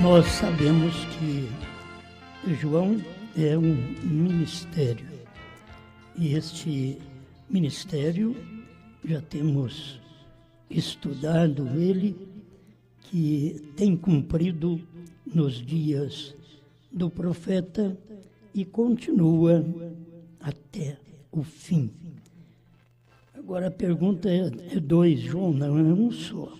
Nós sabemos que João é um ministério, e este ministério, já temos estudado ele, que tem cumprido nos dias do profeta e continua até o fim. Agora a pergunta é dois, João, não é um só.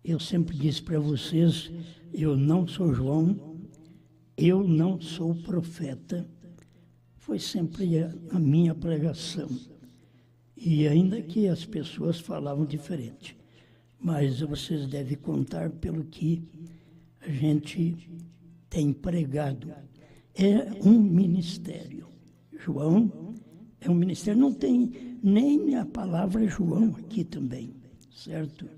Eu sempre disse para vocês, eu não sou João, eu não sou profeta. Foi sempre a minha pregação. E ainda que as pessoas falavam diferente. Mas vocês devem contar pelo que a gente tem pregado. É um ministério. João é um ministério. Não tem nem a palavra João aqui também, certo?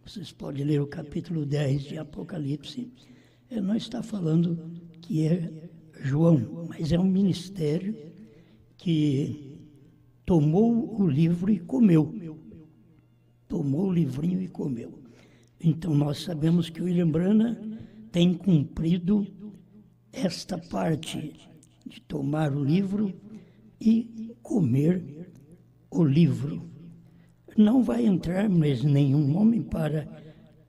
Vocês podem ler o capítulo 10 de Apocalipse. Não está falando que é João, mas é um ministério que tomou o livro e comeu. Tomou o livrinho e comeu. Então nós sabemos que o William Branham tem cumprido esta parte de tomar o livro e comer o livro. Não vai entrar mais nenhum homem para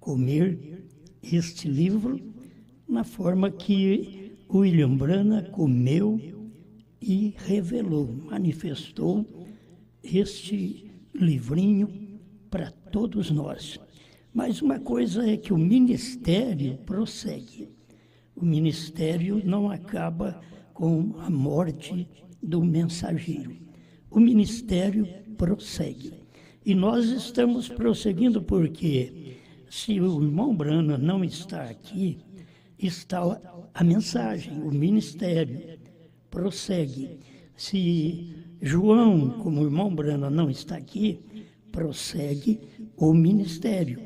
comer este livro na forma que o William Branham comeu e revelou, manifestou este livrinho para todos nós. Mas uma coisa é que o ministério prossegue. O ministério não acaba com a morte do mensageiro. O ministério prossegue. E nós estamos prosseguindo porque, se o irmão Branham não está aqui, está a mensagem, o ministério prossegue. Se João, como o irmão Branham, não está aqui, prossegue o ministério.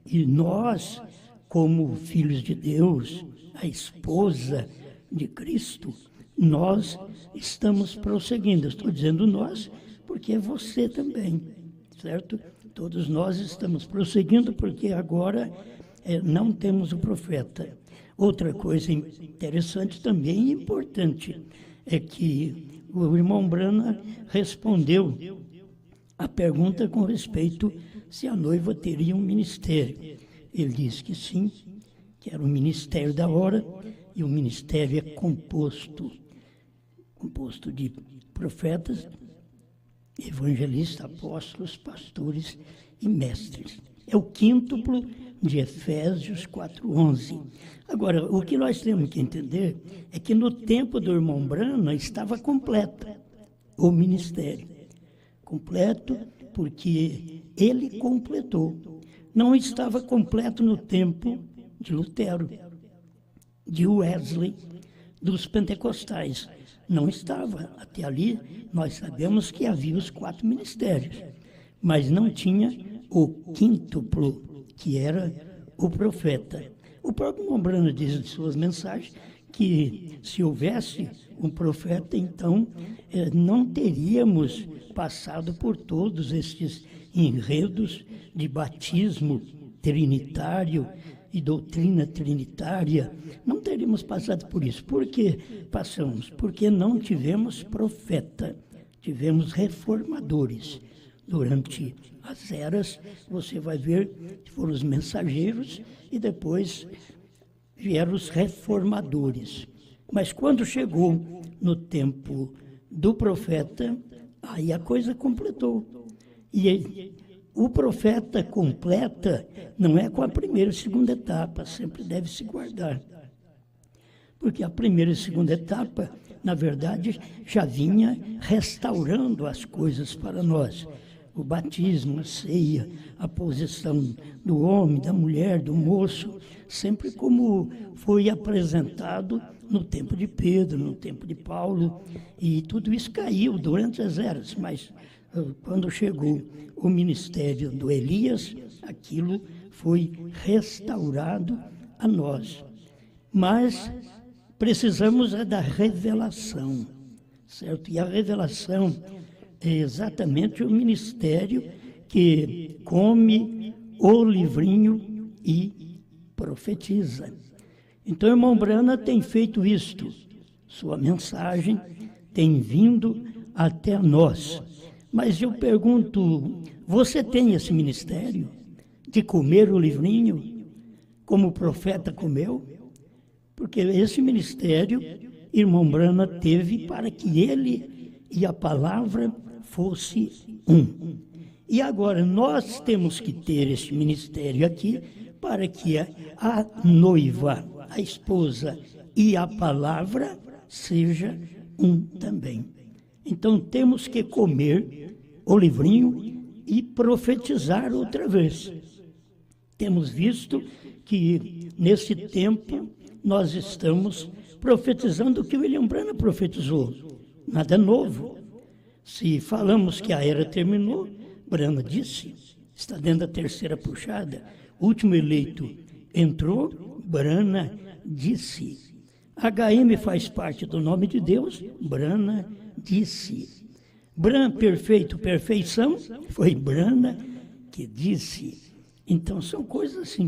E nós, como filhos de Deus, a esposa de Cristo, nós estamos prosseguindo. Estou dizendo nós, porque é você também, certo? Todos nós estamos prosseguindo, porque agora não temos o profeta. Outra coisa interessante também e importante é que o irmão Branham respondeu a pergunta com respeito se a noiva teria um ministério. Ele disse que sim, que era o ministério da hora, e o ministério é composto de profetas, evangelistas, apóstolos, pastores e mestres. É o quíntuplo de Efésios 4:11. Agora, o que nós temos que entender é que no tempo do irmão Branham estava completo o ministério. Completo porque ele completou. Não estava completo no tempo de Lutero, de Wesley, dos pentecostais. Não estava. Até ali nós sabemos que havia os 4 ministérios, mas não tinha o quíntuplo, que era o profeta. O próprio irmão Branham diz em suas mensagens que se houvesse um profeta, então não teríamos passado por todos estes enredos de batismo trinitário e doutrina trinitária. Não teríamos passado por isso. Por que passamos? Porque não tivemos profeta, tivemos reformadores. Durante as eras, você vai ver que foram os mensageiros e depois vieram os reformadores. Mas quando chegou no tempo do profeta, aí a coisa completou. E o profeta completa não é com a primeira e segunda etapa, sempre deve se guardar. Porque a primeira e segunda etapa, na verdade, já vinha restaurando as coisas para nós. O batismo, a ceia, a posição do homem, da mulher, do moço, sempre como foi apresentado no tempo de Pedro, no tempo de Paulo, e tudo isso caiu durante as eras, mas quando chegou o ministério do Elias, aquilo foi restaurado a nós. Mas precisamos da revelação, certo? E a revelação é exatamente o ministério que come o livrinho e profetiza. Então, irmão Brana tem feito isto. Sua mensagem tem vindo até nós. Mas eu pergunto, você tem esse ministério de comer o livrinho como o profeta comeu? Porque esse ministério, irmão Brana teve para que ele e a palavra fosse um. E agora nós temos que ter esse ministério aqui para que a noiva, a esposa e a palavra seja um também. Então temos que comer o livrinho e profetizar outra vez. Temos visto que nesse tempo nós estamos profetizando o que William Branham profetizou. Nada novo. Se falamos que a era terminou, Branham disse, está dentro da terceira puxada, o último eleito entrou, Branham disse. HM faz parte do nome de Deus, Branham disse. Branham perfeito, perfeição, foi Branham que disse. Então são coisas assim,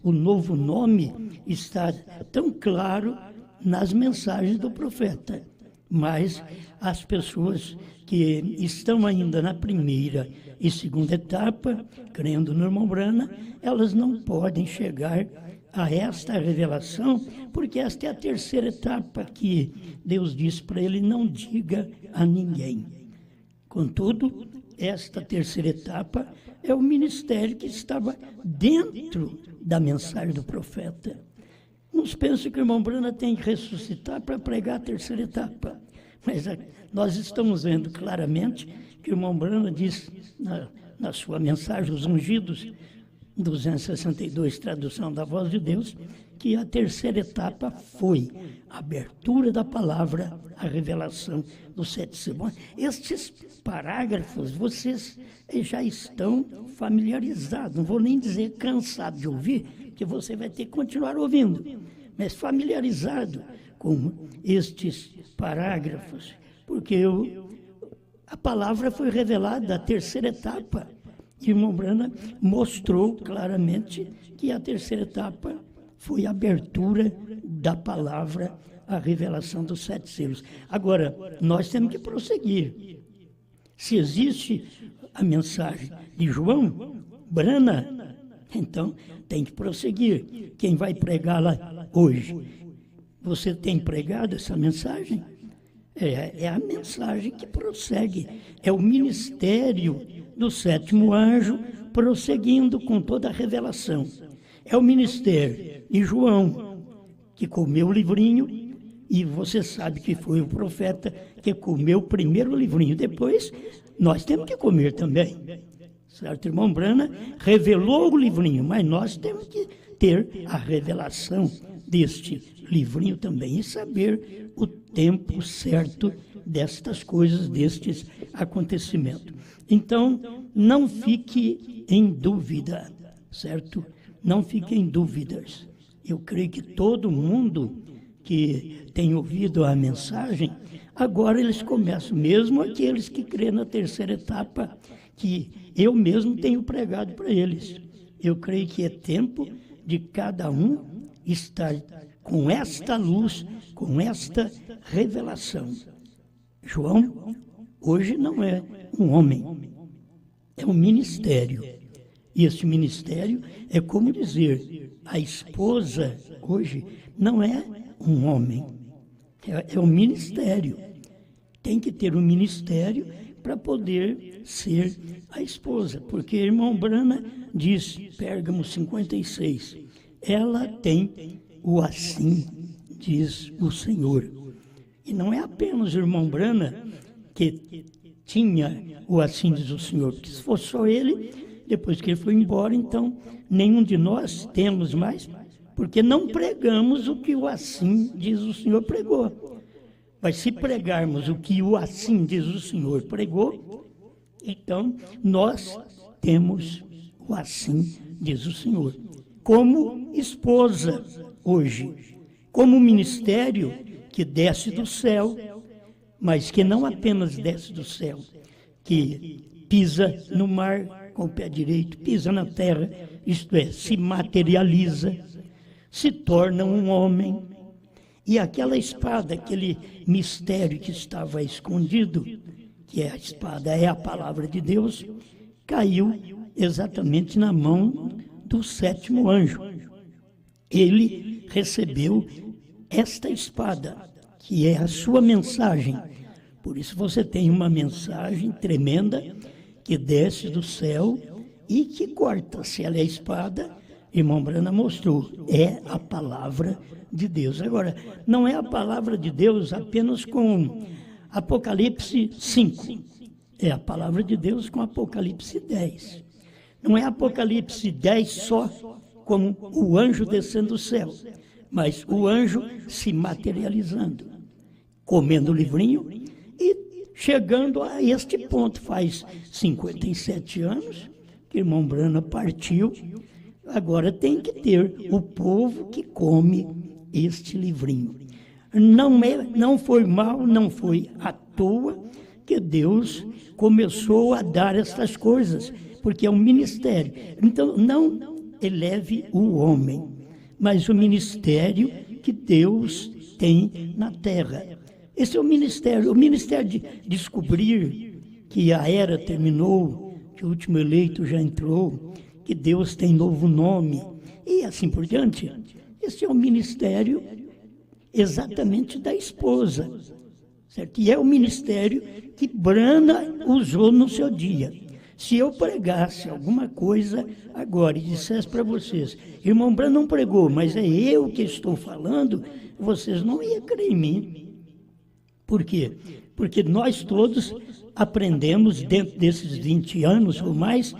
o novo nome está tão claro nas mensagens do profeta, mas as pessoas que estão ainda na primeira e segunda etapa, crendo no irmão Branham, elas não podem chegar a esta revelação, porque esta é a terceira etapa que Deus diz para ele, não diga a ninguém. Contudo, esta terceira etapa é o ministério que estava dentro da mensagem do profeta. Uns pensam que o irmão Branham tem que ressuscitar para pregar a terceira etapa, mas nós estamos vendo claramente que o irmão Branham diz na sua mensagem, Os Ungidos, 262, tradução da Voz de Deus, que a terceira etapa foi a abertura da palavra, a revelação dos 7 selos. Estes parágrafos, vocês já estão familiarizados, não vou nem dizer cansado de ouvir, que você vai ter que continuar ouvindo, mas familiarizado com estes parágrafos, porque a palavra foi revelada, a terceira etapa. E o irmão Branham mostrou claramente que a terceira etapa foi a abertura da palavra, a revelação dos 7 selos. Agora, nós temos que prosseguir. Se existe a mensagem de João, Branham, então tem que prosseguir. Quem vai pregá-la hoje? Você tem pregado essa mensagem? É a mensagem que prossegue. É o ministério do 7º anjo prosseguindo com toda a revelação. É o ministério de João, que comeu o livrinho, e você sabe que foi o profeta que comeu o primeiro livrinho. Depois, nós temos que comer também. Certo, irmão Branham revelou o livrinho, mas nós temos que ter a revelação deste livrinho também e saber o tempo certo destas coisas, destes acontecimentos. Então, não fique em dúvida, certo? Não fique em dúvidas. Eu creio que todo mundo que tem ouvido a mensagem, agora eles começam, mesmo aqueles que crêem na terceira etapa, que eu mesmo tenho pregado para eles. Eu creio que é tempo de cada um estar com esta luz, com esta revelação. João, hoje não é um homem, é um ministério. E esse ministério é como dizer, a esposa hoje não é um homem, é um ministério. Tem que ter um ministério para poder ser a esposa, porque irmão Branham diz, Pérgamo 56, ela tem o assim diz o Senhor. E não é apenas o irmão Branham que tinha o assim diz o Senhor, porque se fosse só ele, depois que ele foi embora, então nenhum de nós temos mais, porque não pregamos o que o assim diz o Senhor pregou. Mas se pregarmos o que o assim diz o Senhor pregou, então nós temos o assim diz o Senhor. Como esposa hoje, como ministério que desce do céu, mas que não apenas desce do céu, que pisa no mar com o pé direito, pisa na terra, isto é, se materializa, se torna um homem. E aquela espada, aquele mistério que estava escondido, que é a espada, é a palavra de Deus, caiu exatamente na mão do sétimo anjo. Ele recebeu esta espada, que é a sua mensagem. Por isso você tem uma mensagem tremenda que desce do céu e que corta. Se ela é a espada, irmão Brana mostrou, é a palavra de Deus. Agora, não é a palavra de Deus apenas com Apocalipse 5. É a palavra de Deus com Apocalipse 10. Não é Apocalipse 10 só como o anjo descendo do céu, mas o anjo se materializando, comendo o livrinho e chegando a este ponto. Faz 57 anos que irmão Brana partiu, agora tem que ter o povo que come este livrinho. Não foi mal, não foi à toa que Deus começou a dar essas coisas, porque é um ministério. Então, não eleve o homem, mas o ministério que Deus tem na terra. Esse é o ministério de descobrir que a era terminou, que o último eleito já entrou, que Deus tem novo nome, e assim por diante. Esse é o ministério exatamente da esposa, certo? E é o ministério que Brana usou no seu dia. Se eu pregasse alguma coisa agora e dissesse para vocês, irmão Brana não pregou, mas é eu que estou falando, vocês não iam crer em mim. Por quê? Porque nós todos aprendemos, dentro desses 20 anos ou mais,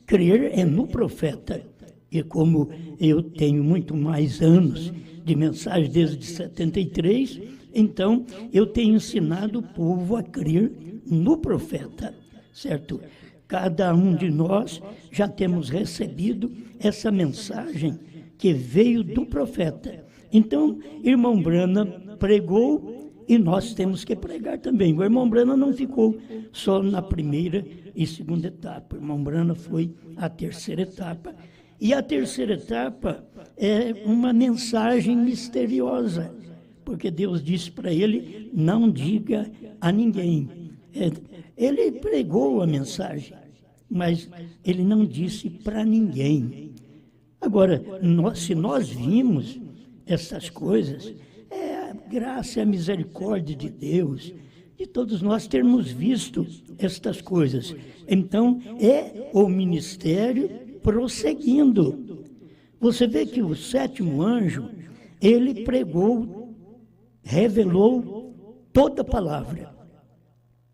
crer é no profeta. E como eu tenho muito mais anos de mensagem desde 73, então eu tenho ensinado o povo a crer no profeta, certo? Cada um de nós já temos recebido essa mensagem que veio do profeta. Então, irmão Brana pregou e nós temos que pregar também. O irmão Brana não ficou só na primeira e segunda etapa. O irmão Brana foi à terceira etapa. E a terceira etapa é uma mensagem misteriosa, porque Deus disse para ele, não diga a ninguém. Ele pregou a mensagem, mas ele não disse para ninguém. Agora, se nós vimos essas coisas, é a graça e a misericórdia de Deus, de todos nós termos visto estas coisas. Então, é o ministério prosseguindo. Você vê que o sétimo anjo, ele pregou, revelou toda a palavra,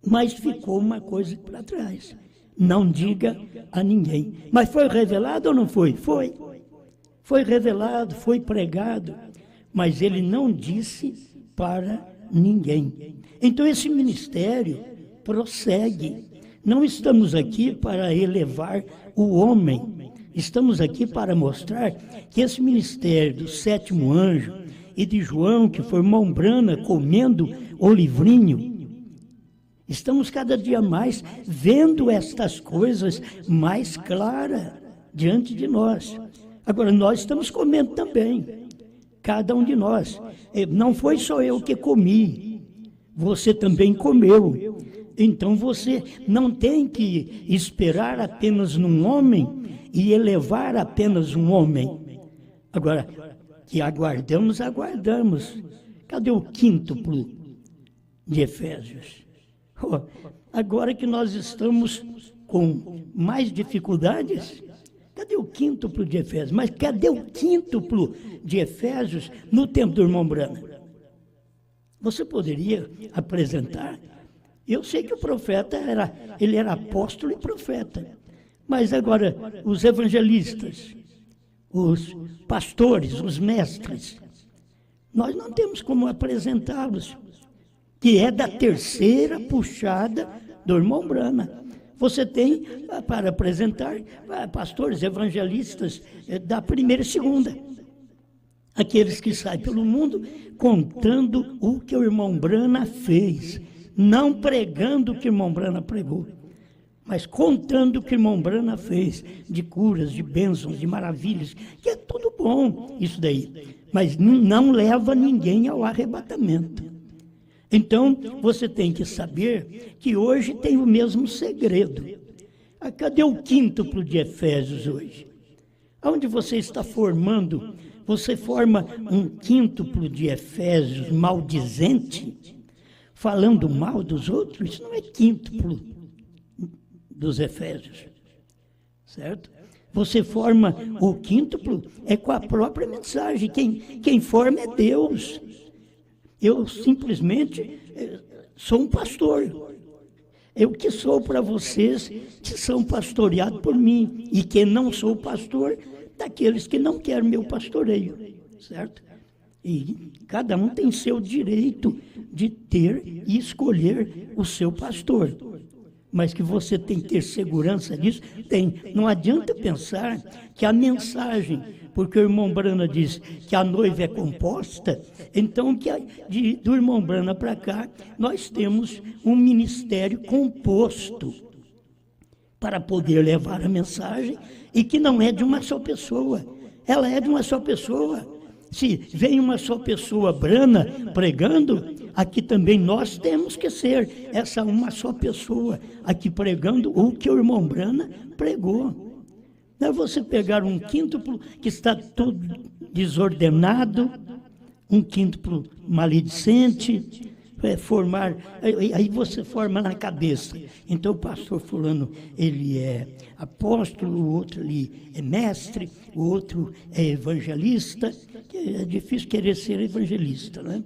mas ficou uma coisa para trás. Não diga a ninguém. Mas foi revelado ou não foi? Foi. Foi revelado, foi pregado, mas ele não disse para ninguém. Então esse ministério prossegue. Não estamos aqui para elevar o homem. Estamos aqui para mostrar que esse ministério do sétimo anjo e de João, que foi irmão Brana comendo o livrinho, estamos cada dia mais vendo estas coisas mais claras diante de nós. Agora, nós estamos comendo também, cada um de nós. Não foi só eu que comi, você também comeu. Então, você não tem que esperar apenas num homem e elevar apenas um homem. Agora, que aguardamos. Cadê o quíntuplo de Efésios? Agora que nós estamos com mais dificuldades, cadê o quíntuplo de Efésios? Mas cadê o quíntuplo de Efésios no tempo do irmão Brana? Você poderia apresentar? Eu sei que o profeta ele era apóstolo e profeta, mas agora os evangelistas, os pastores, os mestres, nós não temos como apresentá-los, que é da terceira puxada do irmão Brana. Você tem para apresentar pastores, evangelistas da primeira e segunda. Aqueles que saem pelo mundo contando o que o irmão Brana fez, não pregando o que o irmão Brana pregou. mas contando o que o irmão Brana fez, de curas, de bênçãos, de maravilhas, que é tudo bom isso daí, mas não leva ninguém ao arrebatamento. Então, você tem que saber que hoje tem o mesmo segredo. Cadê o quíntuplo de Efésios hoje? Onde você está formando, você forma um quíntuplo de Efésios maldizente, falando mal dos outros, isso não é quíntuplo dos Efésios, certo? Você forma o quíntuplo com a própria mensagem, quem forma é Deus. Eu simplesmente sou um pastor. Eu que sou para vocês que são pastoreados por mim, e que não sou pastor daqueles que não querem meu pastoreio, certo? E cada um tem seu direito de ter e escolher o seu pastor. Mas que você tem que ter segurança disso, tem. Não adianta pensar que a mensagem, porque o irmão Brana diz que a noiva é composta, então que do irmão Brana para cá, nós temos um ministério composto para poder levar a mensagem, e que não é de uma só pessoa, ela é de uma só pessoa. Se vem uma só pessoa Brana pregando, aqui também nós temos que ser essa uma só pessoa aqui pregando o que o irmão Brana pregou. Não é você pegar um quíntuplo que está todo desordenado, um quíntuplo maledicente, aí você forma na cabeça. Então o pastor fulano, ele é apóstolo, o outro ali é mestre, o outro é evangelista. É difícil querer ser evangelista, né?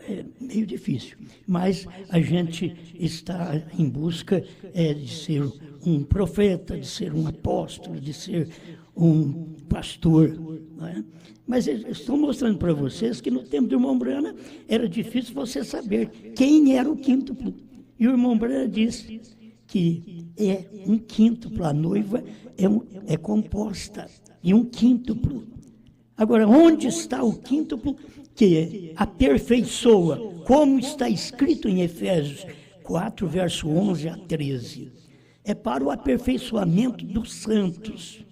É meio difícil, mas a gente está em busca de ser um profeta, de ser um apóstolo, de ser um pastor, né? Mas eu estou mostrando para vocês que no tempo do irmão Brana era difícil você saber quem era o quíntuplo. E o irmão Brana disse que é um quíntuplo, a noiva é composta e um quíntuplo. Agora, onde está o quíntuplo que aperfeiçoa, como está escrito em Efésios 4, verso 11 a 13? É para o aperfeiçoamento dos santos,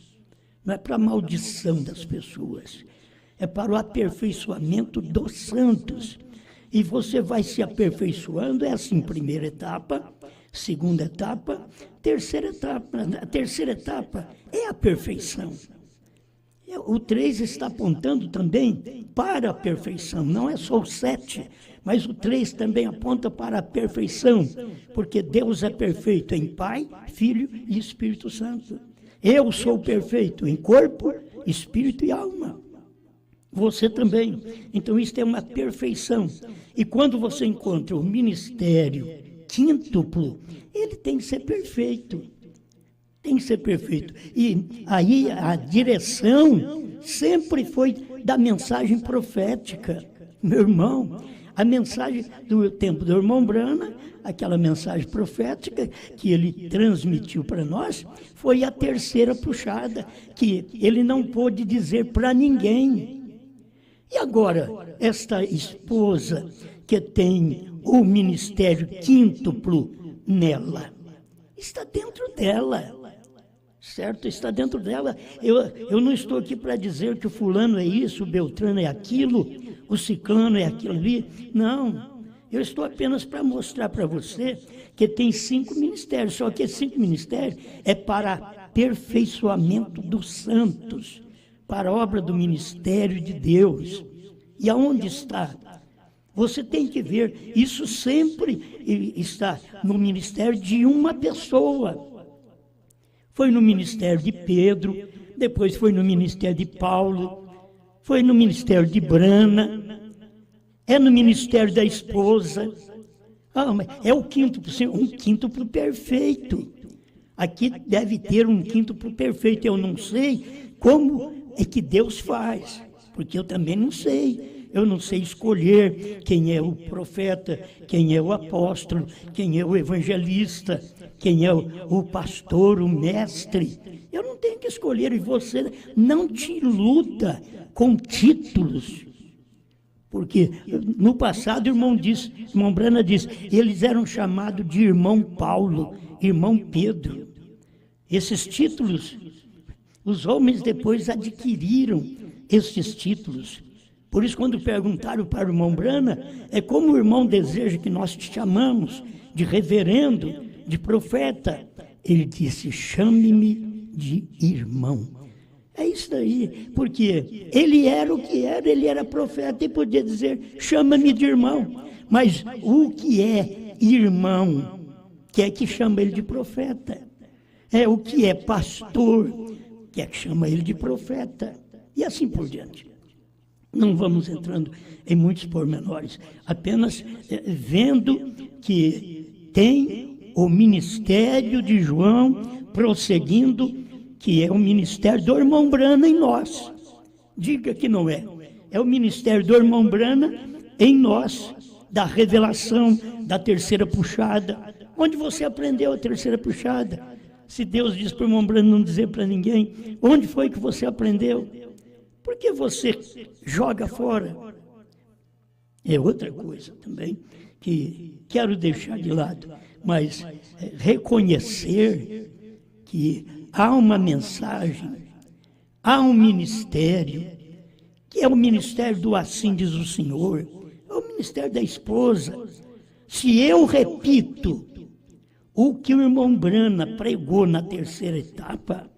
não é para a maldição das pessoas, é para o aperfeiçoamento dos santos. E você vai se aperfeiçoando, é assim, primeira etapa, segunda etapa, terceira etapa. A terceira etapa é a perfeição. O 3 está apontando também para a perfeição, não é só o 7, mas o 3 também aponta para a perfeição, porque Deus é perfeito em Pai, Filho e Espírito Santo. Eu sou perfeito em corpo, espírito e alma. Você também. Então isso é uma perfeição. E quando você encontra o ministério quíntuplo, ele tem que ser perfeito. Tem que ser perfeito. E aí a direção sempre foi da mensagem profética. Meu irmão, a mensagem do tempo do irmão Brana, aquela mensagem profética que ele transmitiu para nós, foi a terceira puxada, que ele não pôde dizer para ninguém. E agora, esta esposa que tem o ministério quíntuplo nela, está dentro dela. Certo? Está dentro dela. Eu não estou aqui para dizer que o fulano é isso, o Beltrano é aquilo, o ciclano é aquilo ali. Não. Eu estou apenas para mostrar para você que tem 5 ministérios, só que esses 5 ministérios é para aperfeiçoamento dos santos, para a obra do ministério de Deus. E aonde está? Você tem que ver, isso sempre está no ministério de uma pessoa. Foi no ministério de Pedro, depois foi no ministério de Paulo, foi no ministério de Brana, é no ministério da esposa. É o quíntuplo, um quíntuplo perfeito. Aqui deve ter um quíntuplo perfeito. Eu não sei como é que Deus faz, porque eu também não sei. Eu não sei escolher quem é o profeta, quem é o apóstolo, quem é o evangelista, quem é o pastor, o mestre. Eu não tenho que escolher, e você não te iluda com títulos. Porque no passado irmão Brana diz, eles eram chamados de irmão Paulo, irmão Pedro. Esses títulos, os homens depois adquiriram esses títulos. Por isso, quando perguntaram para o irmão Brana, é como o irmão deseja que nós te chamamos de reverendo, de profeta. Ele disse, chame-me de irmão. É isso daí, porque ele era o que era, ele era profeta e podia dizer, chama-me de irmão. Mas o que é irmão, que é que chama ele de profeta? É o que é pastor, que é que chama ele de profeta. E assim por diante. Não vamos entrando em muitos pormenores, apenas vendo que tem o ministério de João prosseguindo, que é o ministério do irmão Brana em nós. Diga que não é. É o ministério do irmão Brana em nós, da revelação, da terceira puxada. Onde você aprendeu a terceira puxada? Se Deus diz para o irmão Brana não dizer para ninguém, onde foi que você aprendeu? Por que você joga fora? É outra coisa também que quero deixar de lado, mas reconhecer que há uma mensagem, há um ministério, que é o ministério do assim diz o Senhor, é o ministério da esposa. Se eu repito o que o irmão Brana pregou na terceira etapa,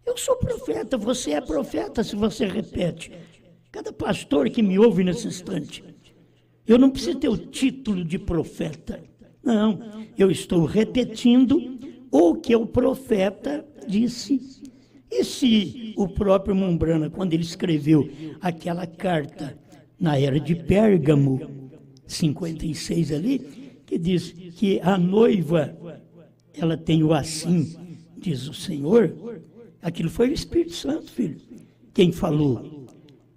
eu sou profeta, você é profeta se você repete. Cada pastor que me ouve nesse instante, eu não preciso ter o título de profeta. Não, eu estou repetindo o que o profeta disse. E se o próprio irmão Brana, quando ele escreveu aquela carta na era de Pérgamo, 56 ali, que diz que a noiva, ela tem o assim, diz o Senhor, aquilo foi o Espírito Santo, filho, quem falou.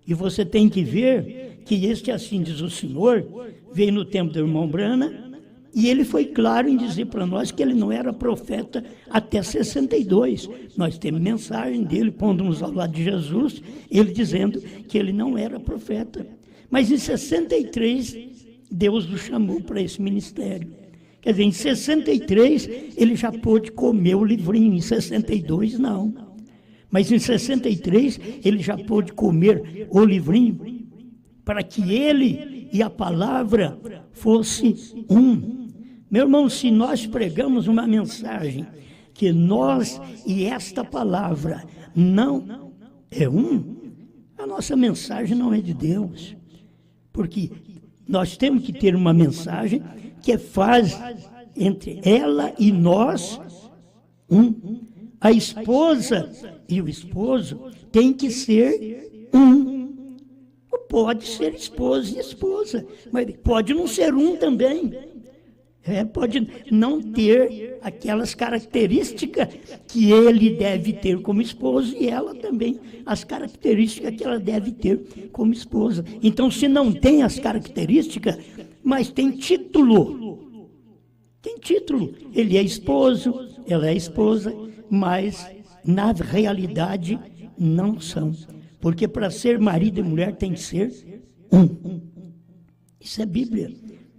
E você tem que ver que este assim diz o Senhor, veio no tempo do irmão Brana, e ele foi claro em dizer para nós que ele não era profeta até 62. Nós temos mensagem dele, pondo-nos ao lado de Jesus, ele dizendo que ele não era profeta. Mas em 63, Deus o chamou para esse ministério. Quer dizer, em 63, ele já pôde comer o livrinho, em 62 não. Mas em 63, ele já pôde comer o livrinho, para que ele e a palavra fosse um. Meu irmão, se nós pregamos uma mensagem que nós e esta palavra não é um, a nossa mensagem não é de Deus. Porque nós temos que ter uma mensagem que faz entre ela e nós um. A esposa e o esposo têm que ser um. Pode ser esposa e esposa, mas pode não ser um também. Pode não ter aquelas características que ele deve ter como esposo e ela também, as características que ela deve ter como esposa. Então, se não tem as características, mas tem título. Tem título. Ele é esposo, ela é esposa, mas na realidade não são. Porque para ser marido e mulher tem que ser um. Isso é Bíblia.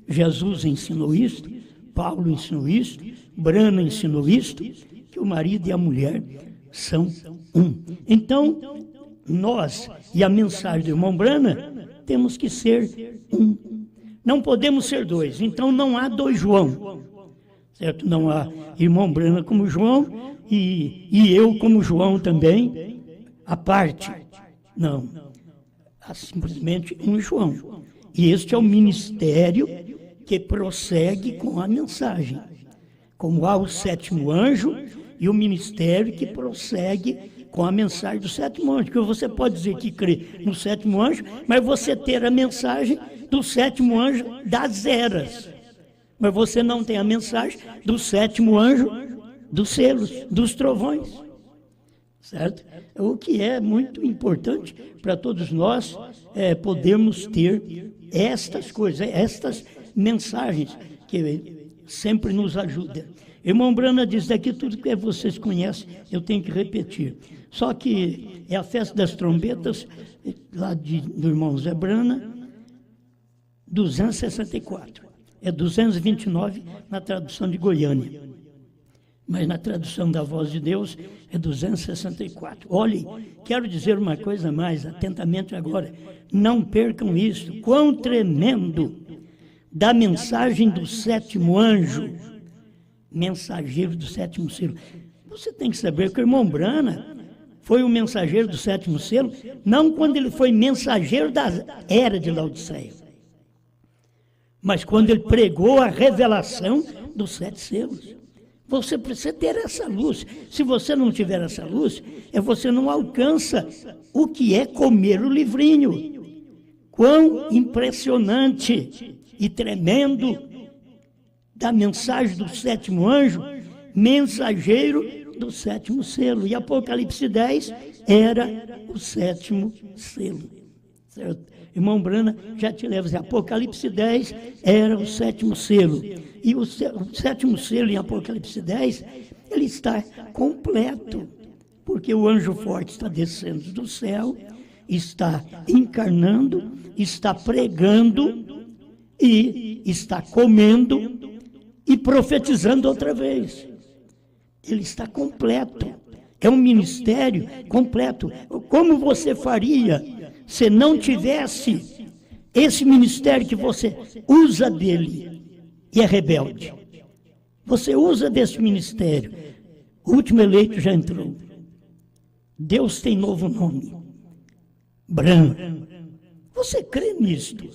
Jesus ensinou isto, Paulo ensinou isto, Brana ensinou isto, que o marido e a mulher são um. Então, nós e a mensagem do irmão Brana temos que ser um. Não podemos ser dois, então não há dois João. Certo? Não há irmão Brana como João e eu como João também, à parte. Não, há simplesmente um João. E este é o ministério que prossegue com a mensagem. Como há o sétimo anjo e o ministério que prossegue com a mensagem do sétimo anjo. Porque você pode dizer que crê no sétimo anjo, mas você ter a mensagem do sétimo anjo das eras. Mas você não tem a mensagem do sétimo anjo dos selos, dos trovões. Certo? O que é muito importante para todos nós podermos ter estas coisas, estas mensagens que sempre nos ajudam. Irmão Brana diz daqui tudo que vocês conhecem, eu tenho que repetir. Só que é a festa das trombetas, lá do irmão Zé Brana, 264. É 229 na tradução de Goiânia. Mas na tradução da Voz de Deus é 264. Olhem, quero dizer uma coisa a mais, atentamente agora. Não percam isso. Quão tremendo da mensagem do sétimo anjo, mensageiro do sétimo selo. Você tem que saber que o irmão Brana foi o mensageiro do sétimo selo, não quando ele foi mensageiro da era de Laodiceia, mas quando ele pregou a revelação dos 7 selos. Você precisa ter essa luz. Se você não tiver essa luz, você não alcança o que é comer o livrinho. Quão impressionante e tremendo da mensagem do sétimo anjo, mensageiro do sétimo selo. E Apocalipse 10 era o sétimo selo. Certo? Irmão Brana já te leva. Apocalipse 10 era o sétimo selo. E o sétimo selo em Apocalipse 10, ele está completo. Porque o anjo forte está descendo do céu, está encarnando, está pregando e está comendo e profetizando outra vez. Ele está completo. É um ministério completo. Como você faria se não tivesse esse ministério que você usa dele e é rebelde? Você usa desse ministério. O último eleito já entrou. Deus tem novo nome. Branco. Você crê nisto?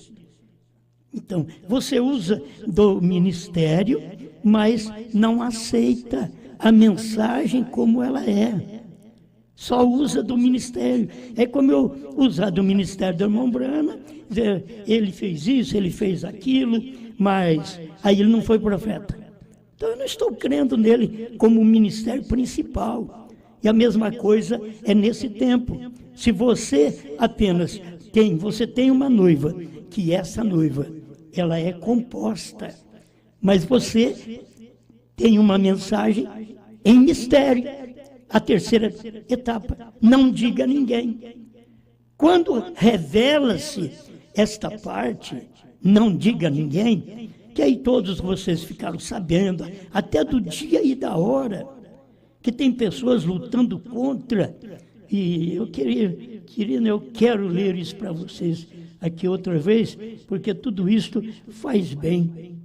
Então, você usa do ministério, mas não aceita a mensagem como ela é. Só usa do ministério. É como eu usar do ministério do irmão Brana, dizer, ele fez isso, ele fez aquilo, mas aí ele não foi profeta. Então eu não estou crendo nele como ministério principal. E a mesma coisa é nesse tempo. Se você apenas você tem uma noiva, que essa noiva, ela é composta, mas você tem uma mensagem em mistério. A terceira etapa, não diga a ninguém. Quando revela-se esta parte, não diga a ninguém, que aí todos vocês ficaram sabendo, até do dia e da hora, que tem pessoas lutando contra, e eu quero ler isso para vocês aqui outra vez, porque tudo isso faz bem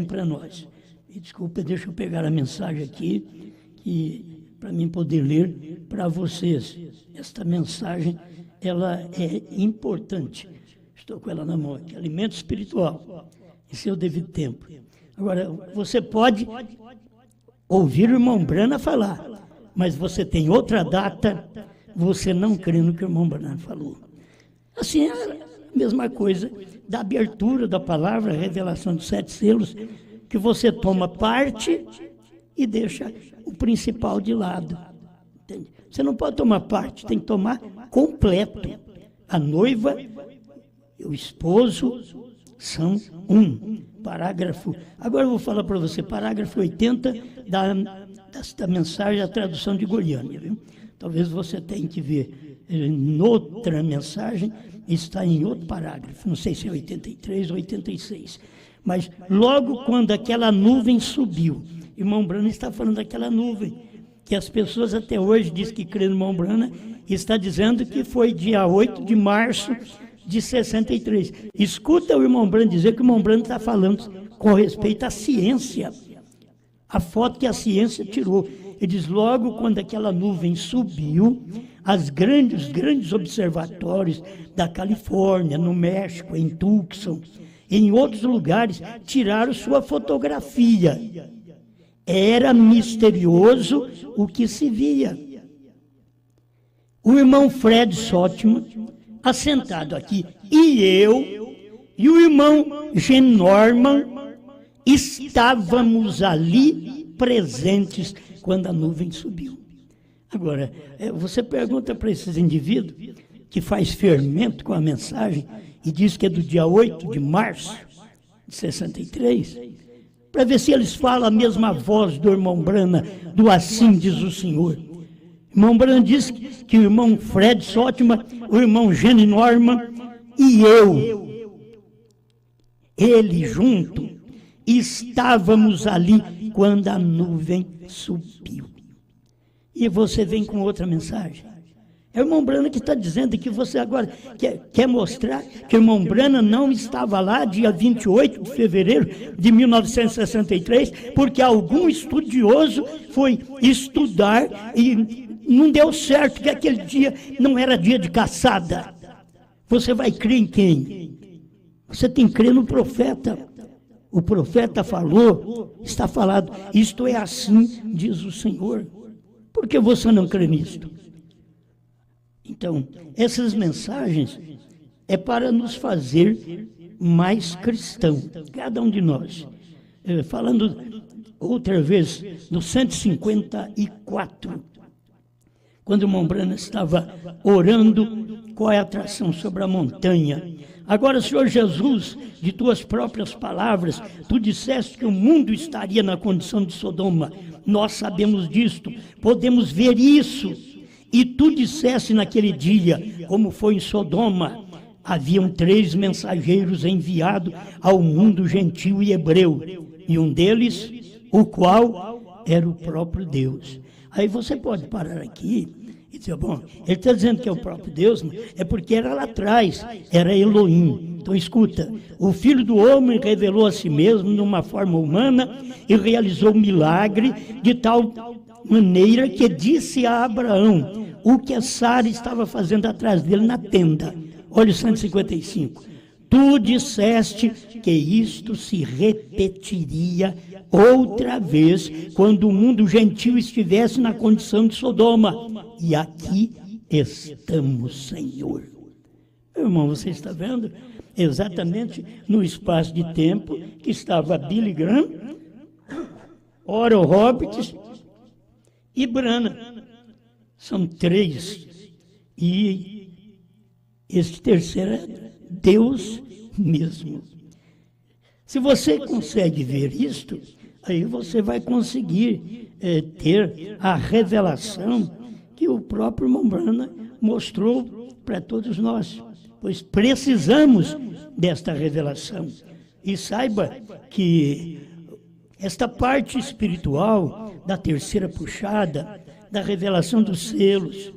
para nós. E desculpa, deixa eu pegar a mensagem aqui, para mim poder ler para vocês. Esta mensagem, ela é importante. Estou com ela na mão aqui, alimento espiritual, em seu devido tempo. Agora, você pode ouvir o irmão Brana falar, mas você tem outra data, você não crê no que o irmão Brana falou. Assim, é a mesma coisa da abertura da palavra, a revelação dos 7 selos, que você toma parte e deixa o principal de lado. Entende? Você não pode tomar parte, tem que tomar completo. A noiva e o esposo são um. Parágrafo. Agora eu vou falar para você, parágrafo 80 desta mensagem, a tradução de Goiânia. Viu? Talvez você tenha que ver noutra mensagem, está em outro parágrafo, não sei se é 83 ou 86. Mas logo quando aquela nuvem subiu, irmão Brana está falando daquela nuvem, que as pessoas até hoje dizem que crê no irmão Brana, e está dizendo que foi dia 8 de março de 63. Escuta o irmão Brana dizer que o irmão Brana está falando com respeito à ciência, a foto que a ciência tirou. Ele diz, logo quando aquela nuvem subiu, os grandes observatórios da Califórnia, no México, em Tucson, em outros lugares, tiraram sua fotografia. Era misterioso o que se via. O irmão Fred Sotman, assentado aqui, e eu, e o irmão Gen Norman, estávamos ali presentes quando a nuvem subiu. Agora, você pergunta para esses indivíduos que faz fermento com a mensagem e diz que é do dia 8 de março de 63, para ver se eles falam a mesma voz do irmão Brana, do assim diz o Senhor. O irmão Brana diz que o irmão Fred Sotman, o irmão Gene Norman e eu ele junto, estávamos ali quando a nuvem subiu. E você vem com outra mensagem. É o irmão Brana que está dizendo que você agora quer mostrar que o irmão Brana não estava lá dia 28 de fevereiro de 1963, porque algum estudioso foi estudar e não deu certo, que aquele dia não era dia de caçada. Você vai crer em quem? Você tem que crer no profeta. O profeta falou, está falado, isto é assim, diz o Senhor. Por que você não crê nisto? Então, essas mensagens é para nos fazer mais cristão, cada um de nós. Falando outra vez do 154, quando o irmão Brana estava orando, qual é a atração sobre a montanha? Agora, Senhor Jesus, de tuas próprias palavras, tu disseste que o mundo estaria na condição de Sodoma. Nós sabemos disto, podemos ver isso. E tu disseste naquele dia, como foi em Sodoma, haviam 3 mensageiros enviados ao mundo gentil e hebreu, e um deles, o qual era o próprio Deus. Aí você pode parar aqui e dizer, bom, ele está dizendo que é o próprio Deus, é porque era lá atrás, era Elohim. Então escuta, o Filho do Homem revelou a si mesmo numa forma humana e realizou um milagre de tal maneira que disse a Abraão o que a Sara estava fazendo atrás dele na tenda. Olha o 155. Tu disseste que isto se repetiria outra vez quando o mundo gentil estivesse na condição de Sodoma. E aqui estamos, Senhor. Meu irmão, você está vendo? Exatamente no espaço de tempo que estava Billy Graham, Oral Roberts e Brana. São 3. E este terceiro é Deus mesmo. Se você consegue ver isto, aí você vai conseguir ter a revelação que o próprio irmão Brana mostrou para todos nós. Pois precisamos desta revelação. E saiba que esta parte espiritual da terceira puxada, da revelação dos selos,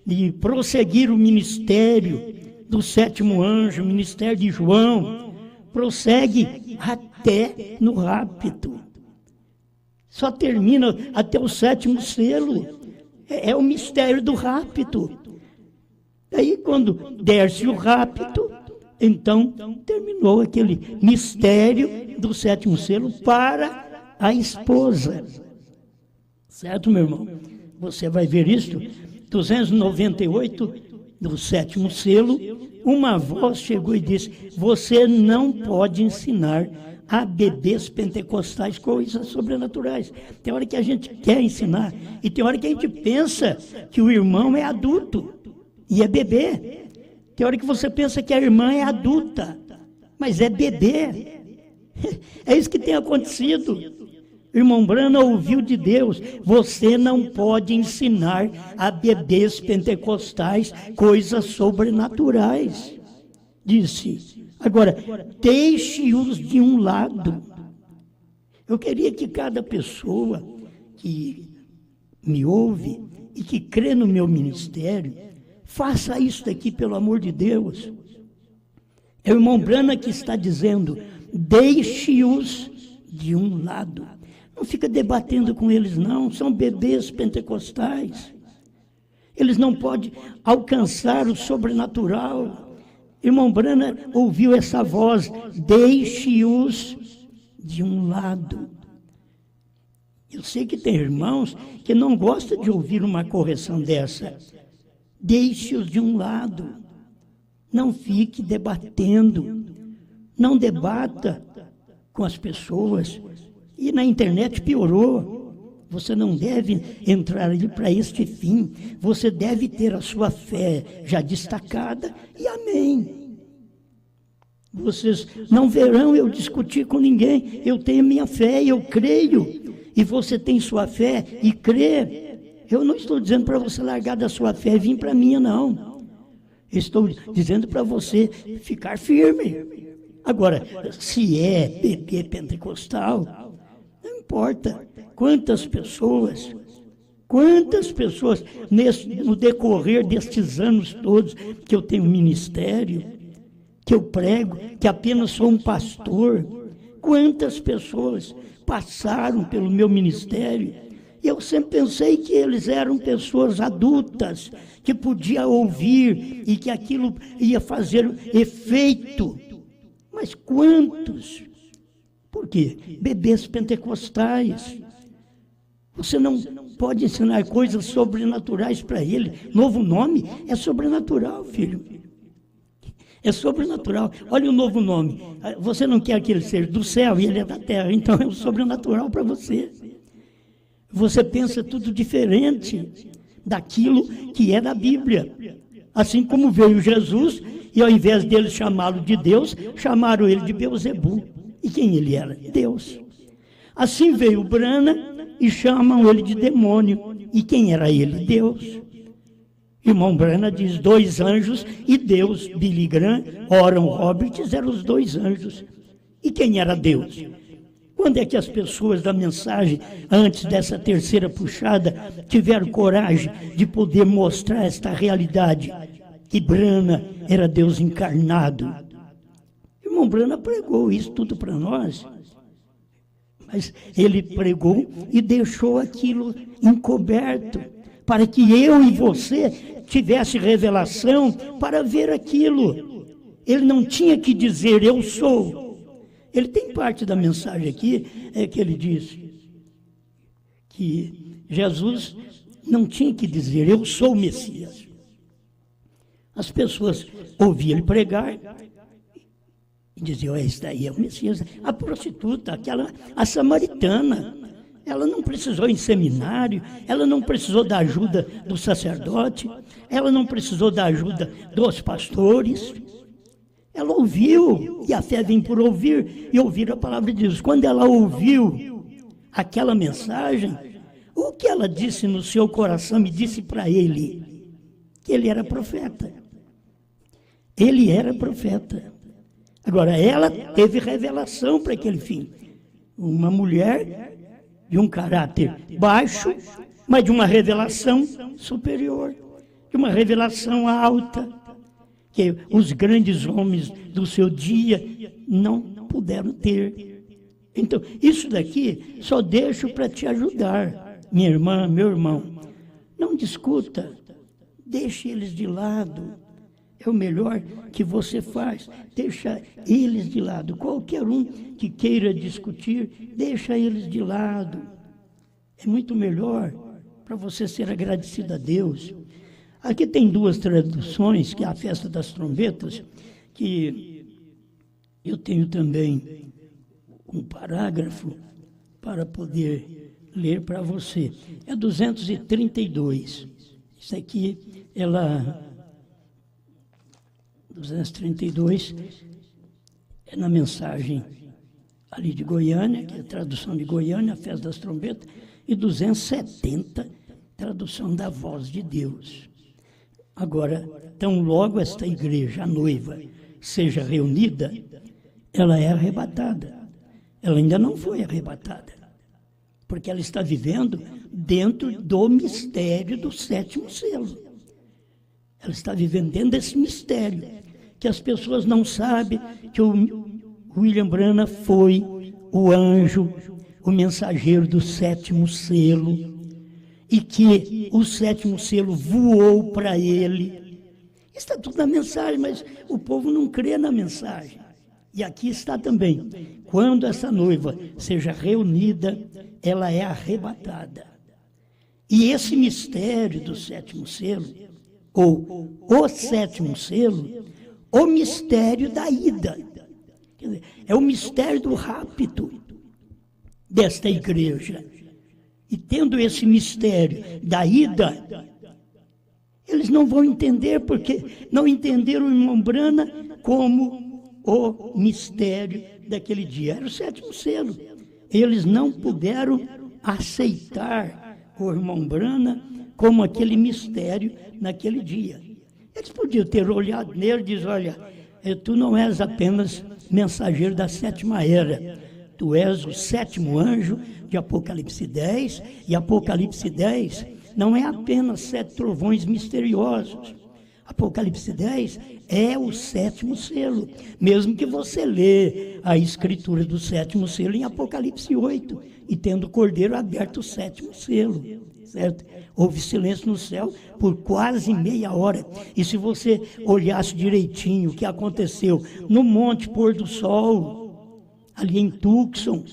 de prosseguir o ministério do 7º anjo, o ministério de João, prossegue até no rapto. Só termina até o 7º selo. É o mistério do rapto. Aí quando der-se o rapto, então terminou aquele mistério do 7º selo para a esposa. Certo, meu irmão? Você vai ver isto, 298, do 7º selo, uma voz chegou e disse, você não pode ensinar a bebês pentecostais coisas sobrenaturais. Tem hora que a gente quer ensinar, e tem hora que a gente pensa que o irmão é adulto, e é bebê. Tem hora que você pensa que a irmã é adulta, mas é bebê. É isso que tem acontecido. Irmão Brana ouviu de Deus, você não pode ensinar a bebês pentecostais coisas sobrenaturais. Disse, agora, deixe-os de um lado. Eu queria que cada pessoa que me ouve e que crê no meu ministério, faça isso daqui pelo amor de Deus. É o irmão Brana que está dizendo, deixe-os de um lado. Não fica debatendo com eles, não. São bebês pentecostais. Eles não podem alcançar o sobrenatural. Irmão Brana ouviu essa voz, deixe-os de um lado. Eu sei que tem irmãos que não gostam de ouvir uma correção dessa. Deixe-os de um lado. Não fique debatendo. Não debata com as pessoas. E na internet piorou. Você não deve entrar ali para este fim. Você deve ter a sua fé já destacada e amém. Vocês não verão eu discutir com ninguém. Eu tenho minha fé e eu creio. E você tem sua fé e crê. Eu não estou dizendo para você largar da sua fé e vir para a minha, não. Estou dizendo para você ficar firme. Agora, se é bebê pentecostal, não importa quantas pessoas no decorrer destes anos todos que eu tenho ministério, que eu prego, que apenas sou um pastor, quantas pessoas passaram pelo meu ministério. Eu sempre pensei que eles eram pessoas adultas, que podia ouvir e que aquilo ia fazer efeito. Mas quantos? Por quê? Bebês pentecostais. Você não pode ensinar coisas sobrenaturais para ele. Novo nome é sobrenatural, filho. É sobrenatural. Olha o novo nome. Você não quer que ele seja do céu e ele é da terra, então é o sobrenatural para você. Você pensa tudo diferente daquilo que é da Bíblia. Assim como veio Jesus, e ao invés deles chamá-lo de Deus, chamaram ele de Beelzebu. E quem ele era? Deus. Assim veio Brana e chamam ele de demônio. E quem era ele? Deus. Irmão Brana diz 2 anjos e Deus. Billy Graham, Oral Roberts eram os 2 anjos. E quem era Deus? Quando é que as pessoas da mensagem, antes dessa terceira puxada, tiveram coragem de poder mostrar esta realidade? Que Brana era Deus encarnado. Irmão Brana pregou isso tudo para nós. Mas ele pregou e deixou aquilo encoberto, para que eu e você tivesse revelação para ver aquilo. Ele não tinha que dizer, eu sou. Ele tem parte da mensagem aqui, que ele diz que Jesus não tinha que dizer, eu sou o Messias. As pessoas ouviam ele pregar e diziam, esse daí é o Messias. A prostituta, a samaritana, ela não precisou ir em seminário, ela não precisou da ajuda do sacerdote, ela não precisou da ajuda dos pastores. Ela ouviu, e a fé vem por ouvir, e ouvir a palavra de Deus. Quando ela ouviu aquela mensagem, o que ela disse no seu coração e disse para ele? Que ele era profeta. Ele era profeta. Agora, ela teve revelação para aquele fim. Uma mulher de um caráter baixo, mas de uma revelação superior, de uma revelação alta, que os grandes homens do seu dia não puderam ter. Então, isso daqui só deixo para te ajudar, minha irmã, meu irmão. Não discuta, deixe eles de lado. É o melhor que você faz, deixa eles de lado. Qualquer um que queira discutir, deixa eles de lado. É muito melhor para você ser agradecido a Deus. Aqui tem 2 traduções, que é a Festa das Trombetas, que eu tenho também um parágrafo para poder ler para você. É 232. Isso aqui, 232, é na mensagem ali de Goiânia, que é a tradução de Goiânia, a Festa das Trombetas, e 270, tradução da Voz de Deus. Agora, tão logo esta igreja, a noiva, seja reunida, ela é arrebatada. Ela ainda não foi arrebatada, porque ela está vivendo dentro do mistério do 7º selo. Ela está vivendo dentro desse mistério, que as pessoas não sabem que o William Branham foi o anjo, o mensageiro do 7º selo, e que o 7º selo voou para ele. Está tudo na mensagem, mas o povo não crê na mensagem. E aqui está também. Quando essa noiva seja reunida, ela é arrebatada. E esse mistério do 7º selo, ou o 7º selo, o mistério da ida. Quer dizer, é o mistério do rapto desta igreja. E tendo esse mistério da ida, eles não vão entender, porque não entenderam o irmão Brana como o mistério daquele dia. Era o 7º selo. Eles não puderam aceitar o irmão Brana como aquele mistério naquele dia. Eles podiam ter olhado nele e dizer, olha, Tu não és apenas mensageiro da sétima era, tu és o sétimo anjo de Apocalipse 10, e Apocalipse 10 não é apenas 7 trovões misteriosos. Apocalipse 10 é o sétimo selo, mesmo que você lê a escritura do sétimo selo em Apocalipse 8, e tendo o Cordeiro aberto o sétimo selo, certo? Houve silêncio no céu por quase meia hora, e se você olhasse direitinho o que aconteceu no Monte Pôr do Sol, ali em Tucson,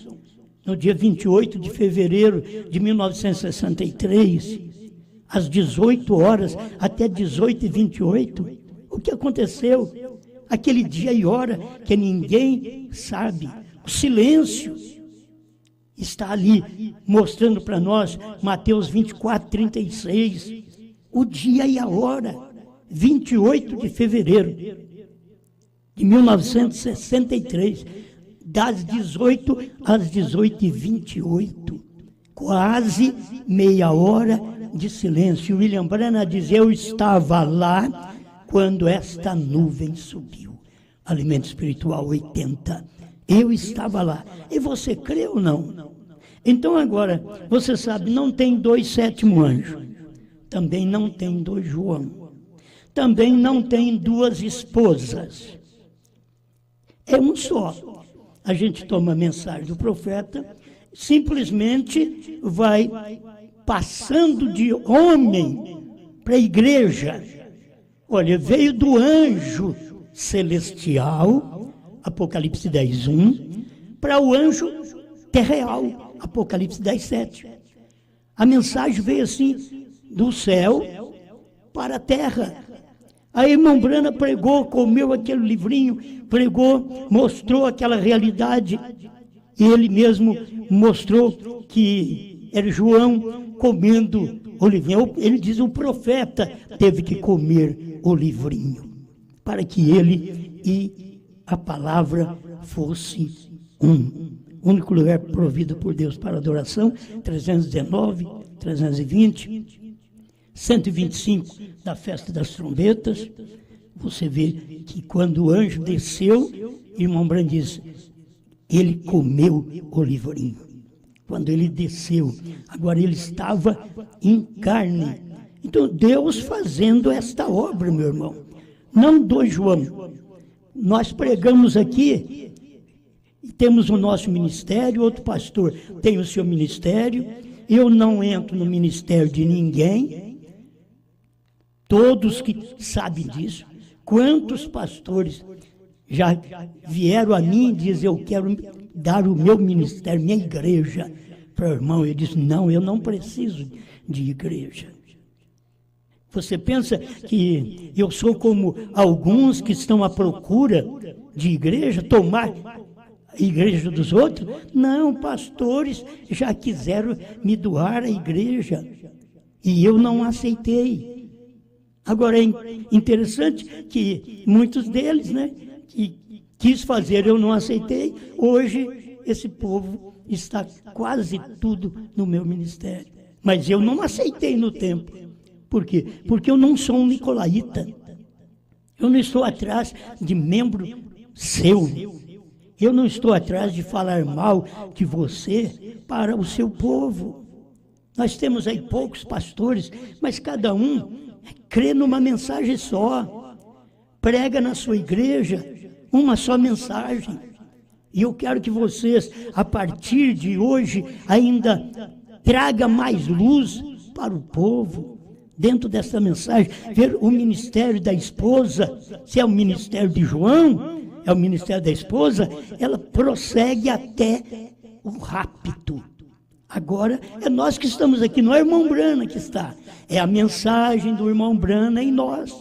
no dia 28 de fevereiro de 1963, às 18 horas até 18h28, o que aconteceu? Aquele dia e hora que ninguém sabe, o silêncio está ali mostrando para nós, Mateus 24:36, o dia e a hora, 28 de fevereiro de 1963, das 18 às 18h28, quase meia hora de silêncio. William Branham diz: eu estava lá quando esta nuvem subiu. Alimento Espiritual 80. Eu estava lá. E você crê ou não? Então agora, você sabe, não tem 2 sétimos anjos. Também não tem 2 João. Também não tem 2 esposas. É um só. A gente toma a mensagem do profeta, simplesmente vai passando de homem para a igreja. Olha, veio do anjo celestial, Apocalipse 10:1, para o anjo terreal, Apocalipse 10:7. A mensagem veio assim, do céu para a terra. A irmã Brana pregou, comeu aquele livrinho, pregou, mostrou aquela realidade. E ele mesmo mostrou que era João comendo o livrinho. Ele diz: o profeta teve que comer o livrinho, para que ele e a palavra fosse um. Único lugar provido por Deus para adoração, 319, 320, 125 da festa das trombetas. Você vê que quando o anjo desceu, irmão Branham diz, ele comeu o livrinho. Quando ele desceu, agora ele estava em carne. Então Deus fazendo esta obra, meu irmão, não 2 João. Nós pregamos aqui, e temos o nosso ministério, outro pastor tem o seu ministério. Eu não entro no ministério de ninguém. Todos que sabem disso. Quantos pastores já vieram a mim e dizem: eu quero dar o meu ministério, minha igreja para o irmão. Eu disse: não, eu não preciso de igreja. Você pensa que eu sou como alguns que estão à procura de igreja, tomar a igreja dos outros? Não, pastores já quiseram me doar a igreja e eu não aceitei. Agora é interessante que muitos deles, que quis fazer, eu não aceitei. Hoje esse povo está quase tudo no meu ministério. Mas eu não aceitei no tempo. Por quê? Porque eu não sou um nicolaíta. Eu não estou atrás de membro seu. Eu não estou atrás de falar mal de você para o seu povo. Nós temos aí poucos pastores, mas cada um crê numa mensagem só. Prega na sua igreja uma só mensagem. E eu quero que vocês, a partir de hoje, ainda traga mais luz para o povo. Dentro dessa mensagem, ver o ministério da esposa, se é o ministério de João, é o ministério da esposa, ela prossegue até o rapto. Agora, é nós que estamos aqui, não é o irmão Brana que está, é a mensagem do irmão Brana em nós,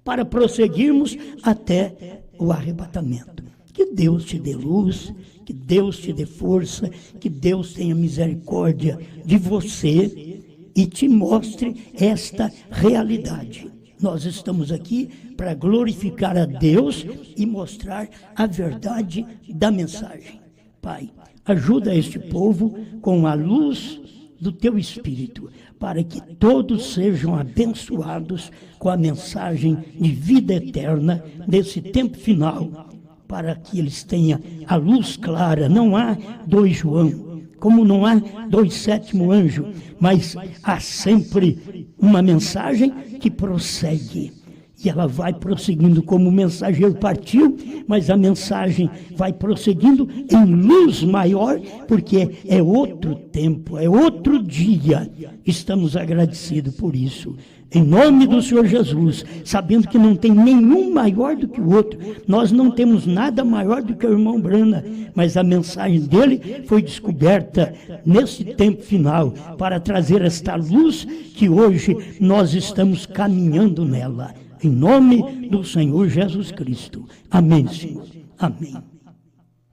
para prosseguirmos até o arrebatamento. Que Deus te dê luz, que Deus te dê força, que Deus tenha misericórdia de você e te mostre esta realidade. Nós estamos aqui para glorificar a Deus e mostrar a verdade da mensagem. Pai, ajuda este povo com a luz do teu Espírito, para que todos sejam abençoados com a mensagem de vida eterna desse tempo final, para que eles tenham a luz clara. Não há 2 João, como não há 2 sétimo anjo, mas há sempre uma mensagem que prossegue. E ela vai prosseguindo, como o mensageiro partiu, mas a mensagem vai prosseguindo em luz maior, porque é outro tempo, é outro dia. Estamos agradecidos por isso. Em nome do Senhor Jesus, sabendo que não tem nenhum maior do que o outro. Nós não temos nada maior do que o irmão Brana, mas a mensagem dele foi descoberta nesse tempo final, para trazer esta luz que hoje nós estamos caminhando nela. Em nome do Senhor Jesus Cristo. Amém, Senhor. Amém.